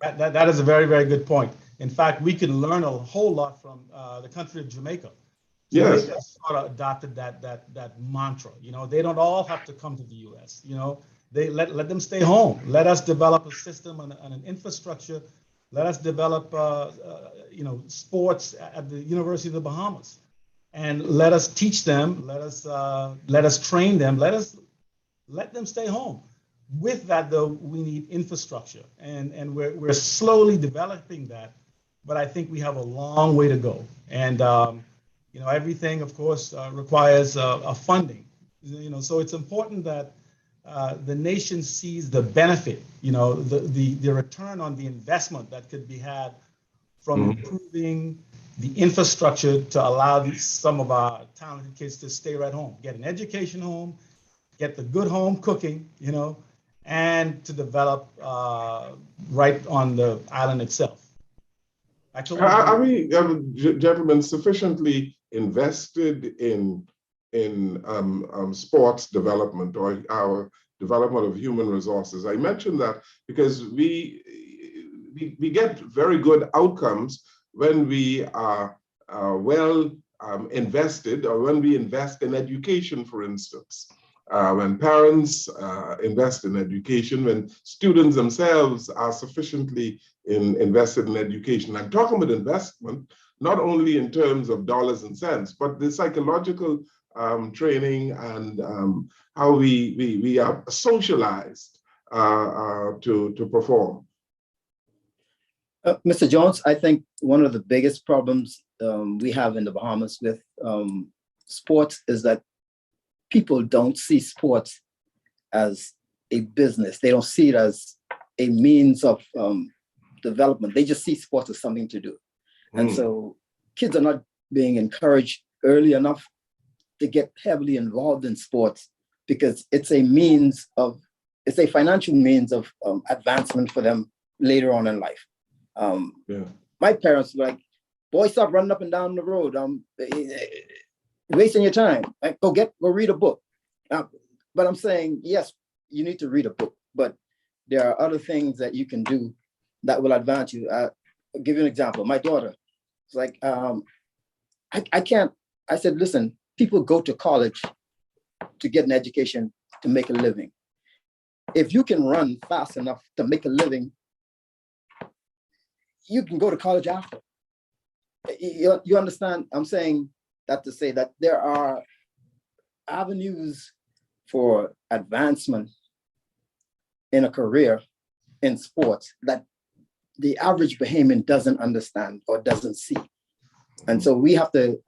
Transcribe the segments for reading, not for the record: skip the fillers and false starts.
That is a very, very good point. In fact, we can learn a whole lot from the country of Jamaica. Yes. Jamaica sort of adopted that mantra. They don't all have to come to the U.S. They let them stay home. Let us develop a system and an infrastructure. Let us develop sports at the University of the Bahamas, and let us teach them. Let us train them. Let them stay home. With that, though, we need infrastructure, and we're slowly developing that, but I think we have a long way to go. And everything, of course, requires a funding. So it's important that the nation sees the benefit, the return on the investment that could be had from improving the infrastructure to allow some of our talented kids to stay right home, get an education home, get the good home cooking, and to develop right on the island itself. Are we, gentlemen, sufficiently invested in sports development or our development of human resources? I mentioned that because we get very good outcomes when we are well invested, or when we invest in education, for instance. When parents invest in education, when students themselves are sufficiently invested in education. I'm talking about investment, not only in terms of dollars and cents, but the psychological training and how we are socialized to perform. Mr. Jones, I think one of the biggest problems we have in the Bahamas with sports is that people don't see sports as a business. They don't see it as a means of development. They just see sports as something to do. And so kids are not being encouraged early enough to get heavily involved in sports, because it's a financial means of advancement for them later on in life. My parents were like, boy, stop running up and down the road. Wasting your time. Like, go read a book. But I'm saying, yes, you need to read a book, but there are other things that you can do that will advance you. I'll give you an example. My daughter, it's like, I can't, I said, listen, people go to college to get an education, to make a living. If you can run fast enough to make a living, you can go to college after. You understand? I'm saying that to say that there are avenues for advancement in a career in sports that the average Bahamian doesn't understand or doesn't see. And so we have to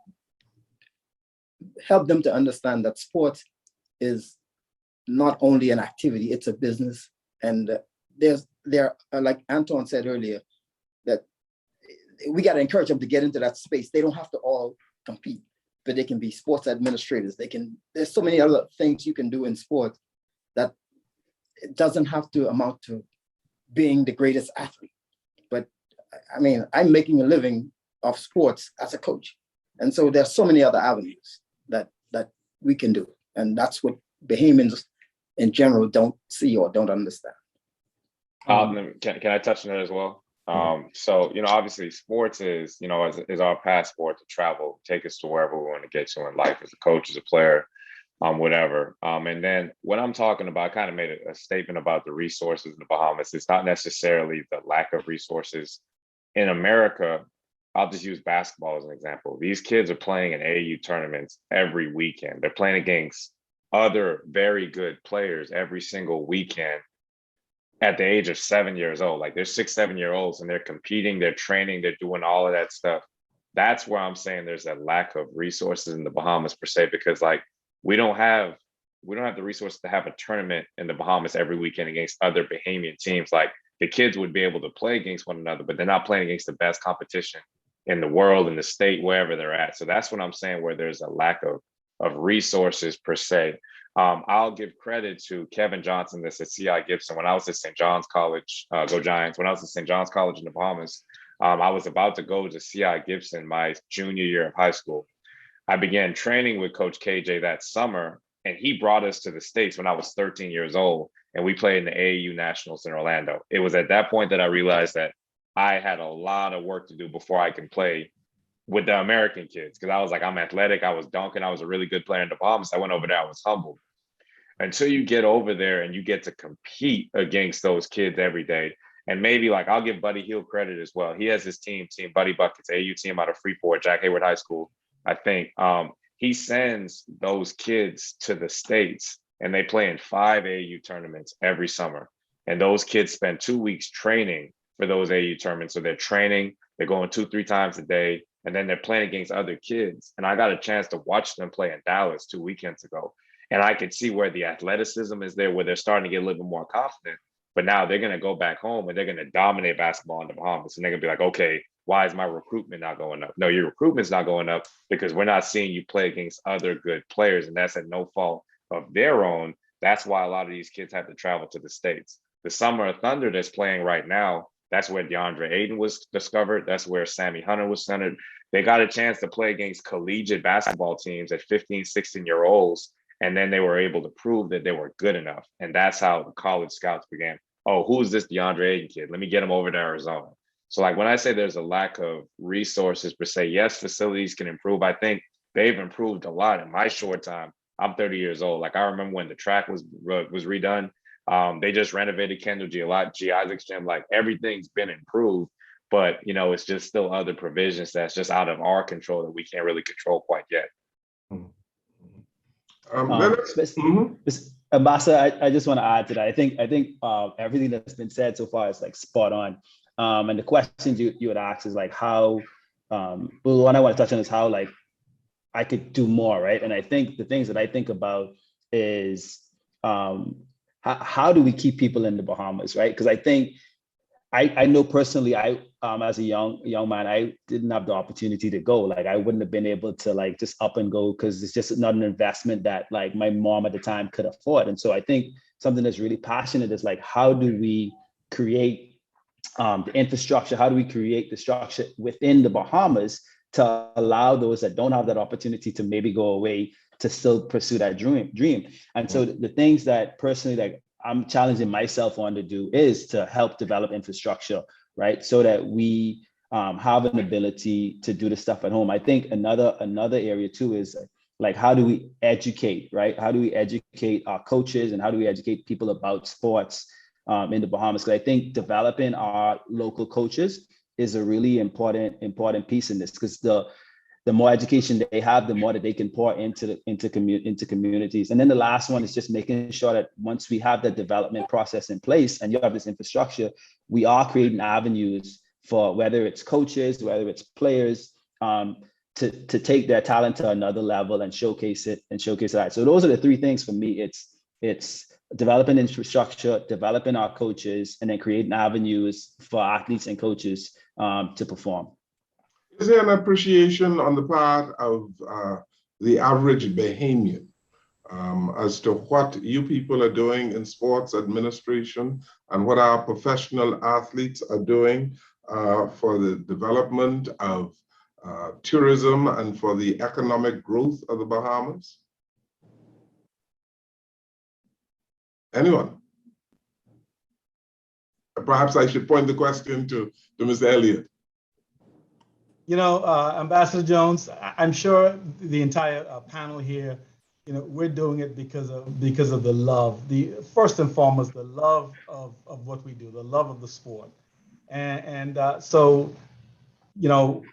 help them to understand that sports is not only an activity, it's a business. And there, like Anton said earlier, that we got to encourage them to get into that space. They don't have to all compete, but they can be sports administrators. There's so many other things you can do in sports that it doesn't have to amount to being the greatest athlete. But I mean, I'm making a living off sports as a coach. And so there's so many other avenues that we can do. And that's what Bahamians in general don't see or don't understand. Can I touch on that as well? So, obviously sports is our passport to travel, take us to wherever we want to get to in life as a coach, as a player, whatever. And then what I'm talking about, I kind of made a statement about the resources in the Bahamas. It's not necessarily the lack of resources. In America, I'll just use basketball as an example. These kids are playing in AAU tournaments every weekend. They're playing against other very good players every single weekend at the age of 7 years old. Like, they're 6-7-year-olds and they're competing, they're training, they're doing all of that stuff. That's where I'm saying there's a lack of resources in the Bahamas per se, because like we don't have the resources to have a tournament in the Bahamas every weekend against other Bahamian teams. Like, the kids would be able to play against one another, but they're not playing against the best competition in the world, in the state, wherever they're at. So that's what I'm saying, where there's a lack of resources per se. I'll give credit to Kevin Johnson, that's at CI Gibson. When I was at St. John's College, go Giants, when I was at St. John's College in the Bahamas, I was about to go to CI Gibson my junior year of high school. I began training with Coach KJ that summer, And he brought us to the States when I was 13 years old, and we played in the AAU Nationals in Orlando. It was at that point that I realized that I had a lot of work to do before I can play with the American kids, because I was like, I'm athletic, I was dunking, I was a really good player in the Bahamas. I went over there, I was humbled. Until you get over there and you get to compete against those kids every day. And maybe like I'll give Buddy Hield credit as well. He has his team Buddy Buckets, AU team out of Freeport, Jack Hayward High School, I think. He sends those kids to the States and they play in 5 AU tournaments every summer. And those kids spend 2 weeks training for those AU tournaments. So they're training, they're going 2-3 times a day, and then they're playing against other kids. And I got a chance to watch them play in Dallas 2 weekends ago. And I could see where the athleticism is there, where they're starting to get a little bit more confident. But now they're going to go back home and they're going to dominate basketball in the Bahamas. And they're going to be like, okay, why is my recruitment not going up? No, your recruitment's not going up because we're not seeing you play against other good players. And that's at no fault of their own. That's why a lot of these kids have to travel to the States. The Summer of Thunder that's playing right now, that's where DeAndre Ayton was discovered. That's where Sammy Hunter was centered. They got a chance to play against collegiate basketball teams at 15, 16-year-olds. And then they were able to prove that they were good enough. And that's how the college scouts began. Oh, who's this DeAndre Ayton kid? Let me get him over to Arizona. So like when I say there's a lack of resources per se, yes, facilities can improve. I think they've improved a lot in my short time. I'm 30 years old. Like I remember when the track was redone. They just renovated Kendall G Isaac's gym. Like everything's been improved, but you know, it's just still other provisions that's just out of our control that we can't really control quite yet. Ambassador, I just want to add to that. I think everything that's been said so far is like spot on. And the questions you would ask is like how, well, one I want to touch on is how like I could do more, right? And I think the things that I think about is how do we keep people in the Bahamas, right? Because I think I know personally, as a young man, I didn't have the opportunity to go. Like I wouldn't have been able to like just up and go because it's just not an investment that like my mom at the time could afford. And so I think something that's really passionate is like, how do we create the infrastructure? How do we create the structure within the Bahamas to allow those that don't have that opportunity to maybe go away to still pursue that dream? And so the things that personally like I'm challenging myself on to do is to help develop infrastructure, right? So that we have an ability to do the stuff at home. I think another area too is like, how do we educate, right? How do we educate our coaches and how do we educate people about sports in the Bahamas? Because I think developing our local coaches is a really important piece in this, because the more education they have, the more that they can pour into communities. And then the last one is just making sure that once we have that development process in place and you have this infrastructure, we are creating avenues for whether it's coaches, whether it's players, to take their talent to another level and showcase that. So those are the three things for me. It's developing infrastructure, developing our coaches, and then creating avenues for athletes and coaches to perform. Is there an appreciation on the part of the average Bahamian as to what you people are doing in sports administration and what our professional athletes are doing for the development of tourism and for the economic growth of the Bahamas? Anyone? Perhaps I should point the question to Mr. Elliott. You know, Ambassador Jones, I'm sure the entire panel here, you know, we're doing it because of the love, first and foremost, the love of what we do, the love of the sport. And so, you know,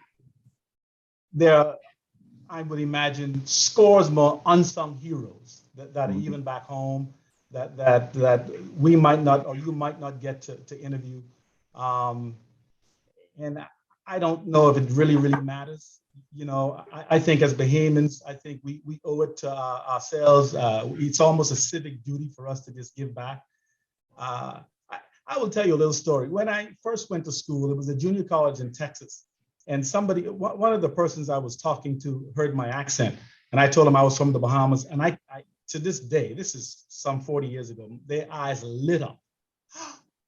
there are, I would imagine, scores more unsung heroes that are even back home that we might not, or you might not get to interview. And I don't know if it really matters. You know, I think as Bahamians, I think we owe it to ourselves. It's almost a civic duty for us to just give back. I will tell you a little story. When I first went to school, it was a junior college in Texas. And one of the persons I was talking to heard my accent. And I told him I was from the Bahamas. And I to this day, this is some 40 years ago, their eyes lit up.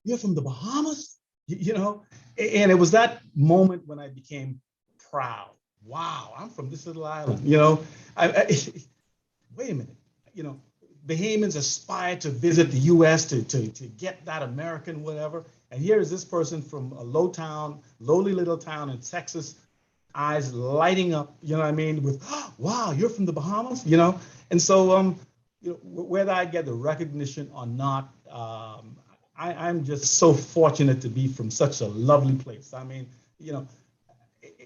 You're from the Bahamas? You know? And it was that moment when I became proud. Wow, I'm from this little island. You know, wait a minute. you know, Bahamians aspire to visit the U.S. to get that American whatever. And here is this person from a lowly little town in Texas, eyes lighting up, you know what I mean, with, oh, wow, you're from the Bahamas, you know? And so, you know, whether I get the recognition or not, I'm just so fortunate to be from such a lovely place. I mean, you know,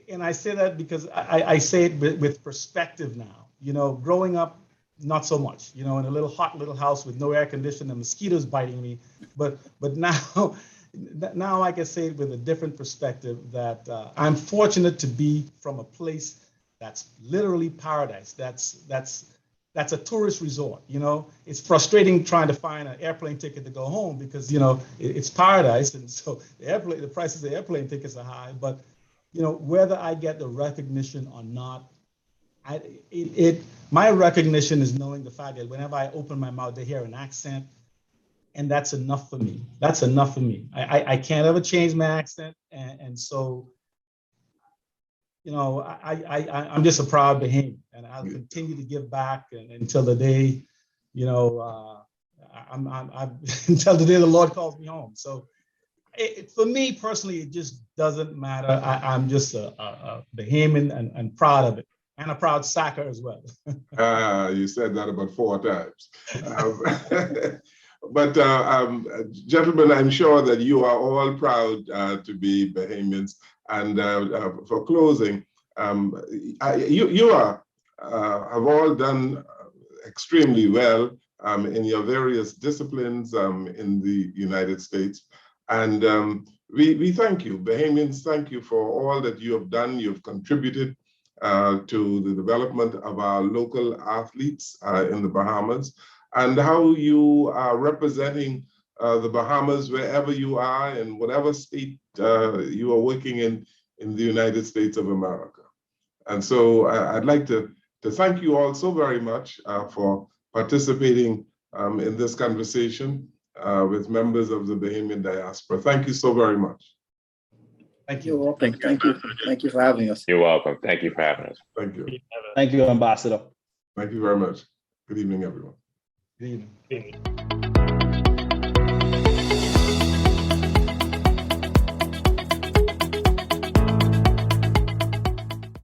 and I say that because I say it with perspective now. You know, growing up, not so much, you know, in a little hot little house with no air conditioning and mosquitoes biting me. But now I can say it with a different perspective that I'm fortunate to be from a place that's literally paradise. That's a tourist resort. You know, it's frustrating trying to find an airplane ticket to go home because, you know, it's paradise. And so the prices of airplane tickets are high. But, you know, whether I get the recognition or not, my recognition is knowing the fact that whenever I open my mouth, they hear an accent, and that's enough for me. That's enough for me. I can't ever change my accent, and so, you know, I'm just a proud Bahamian, and I'll continue to give back until the day, you know, until the day the Lord calls me home. So, for me personally, it just doesn't matter. I'm just a Bahamian and proud of it. And a proud Sacker as well. You said that about 4 times. But gentlemen, I'm sure that you are all proud to be Bahamians. And for closing, you have all done extremely well in your various disciplines in the United States. And we thank you, Bahamians, thank you for all that you have done. You've contributed to the development of our local athletes in the Bahamas, and how you are representing the Bahamas wherever you are, in whatever state you are working in the United States of America. And so I'd like to thank you all so very much for participating in this conversation with members of the Bahamian diaspora. Thank you so very much. Thank You're you. welcome. Thank you. Thank you for having us. You're welcome. Thank you for having us. Thank you. Thank you, Ambassador. Thank you very much. Good evening, everyone. Good evening.